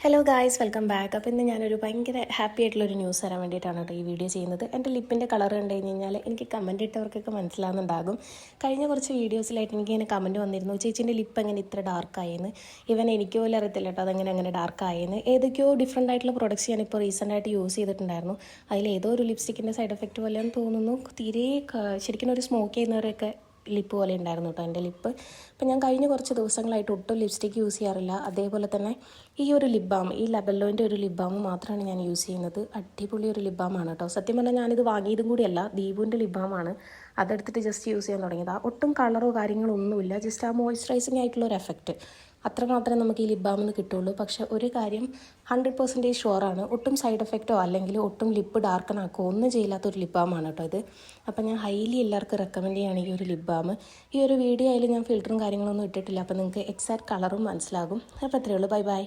Hello guys, welcome back. അപ്പോൾ ഇന്ന് ഞാനൊരു ഭയങ്കര ഹാപ്പി ആയിട്ടുള്ളൊരു ന്യൂസ് തരാൻ വേണ്ടിയിട്ടാണ് കേട്ടോ ഈ വീഡിയോ ചെയ്യുന്നത്. എൻ്റെ ലിപ്പിൻ്റെ കളർ കണ്ടു കഴിഞ്ഞാൽ എനിക്ക് കമൻറ്റ് ഇട്ടവർക്കൊക്കെ മനസ്സിലാവുന്നുണ്ടാകും. കഴിഞ്ഞ കുറച്ച് വീഡിയോസിലായിട്ട് എനിക്ക് ഇങ്ങനെ കമൻറ്റ് വന്നിരുന്നു, ചേച്ചീൻ്റെ ലിപ്പ് എങ്ങനെ ഇത്ര ഡാർക്കായെന്ന്. എനിക്ക് പോലും അറിയത്തില്ല കേട്ടോ അങ്ങനെ ഡാർക്കായെന്ന്. ഏതൊക്കെയോ ഡിഫറെൻ്റ് ആയിട്ടുള്ള പ്രൊഡക്ട്സ് ഞാനിപ്പോൾ റീസെൻ്റായിട്ട് യൂസ് ചെയ്തിട്ടുണ്ടായിരുന്നു. അതിലേതോ ഒരു ലിപ്സ്റ്റിക്കിൻ്റെ സൈഡ് എഫക്റ്റ് പോലെയെന്ന് തോന്നുന്നു. തീരെ ശരിക്കും ഒരു സ്മോക്ക് ചെയ്യുന്നവരൊക്കെ ലിപ്പ് പോലെ ഉണ്ടായിരുന്നു കേട്ടോ എൻ്റെ ലിപ്പ്. അപ്പം ഞാൻ കഴിഞ്ഞ കുറച്ച് ദിവസങ്ങളായിട്ട് ഒട്ടും ലിപ്സ്റ്റിക്ക് യൂസ് ചെയ്യാറില്ല. അതേപോലെ തന്നെ ഈ ഒരു ലിപ് ബാം, ഈ ലബെല്ലോൻ്റെ ഒരു ലിപ് ബാം മാത്രമാണ് ഞാൻ യൂസ് ചെയ്യുന്നത്. അടിപൊളി ഒരു ലിപ് ബാമാണ് കേട്ടോ. സത്യം പറഞ്ഞാൽ ഞാനിത് വാങ്ങിയതും കൂടിയല്ല, ദീപുവിൻ്റെ ലിപ് ബാമാണ്. അതെടുത്തിട്ട് ജസ്റ്റ് യൂസ് ചെയ്യാൻ തുടങ്ങിയത്. ഒട്ടും കളറോ കാര്യങ്ങളോ ഒന്നുമില്ല, ജസ്റ്റ് ആ മോയ്സ്ചറൈസിങ് ആയിട്ടുള്ള ഒരു എഫക്റ്റ് അത്രമാത്രമേ നമുക്ക് ഈ ലിപ് ബാമിൽ നിന്ന് കിട്ടുള്ളൂ. പക്ഷേ ഒരു കാര്യം 100% ഷുവറാണ്, ഒട്ടും സൈഡ് എഫക്റ്റോ അല്ലെങ്കിൽ ഒട്ടും ലിപ്പ് ഡാർക്കനാക്കോ ഒന്നും ചെയ്യില്ലാത്തൊരു ലിപ് ബാമാണ് കേട്ടോ ഇത്. അപ്പോൾ ഞാൻ ഹൈലി എല്ലാവർക്കും റെക്കമെൻഡ് ചെയ്യുകയാണ് ഈ ഒരു ലിപ് ബാം. ഈ ഒരു വീഡിയോ ആയാലും ഞാൻ ഫിൽറ്ററും കാര്യങ്ങളൊന്നും ഇട്ടിട്ടില്ല, അപ്പോൾ നിങ്ങൾക്ക് എക്സാക്ട് കളറും മനസ്സിലാകും. അപ്പോൾ അത്രയേ ഉള്ളൂ. Bye bye.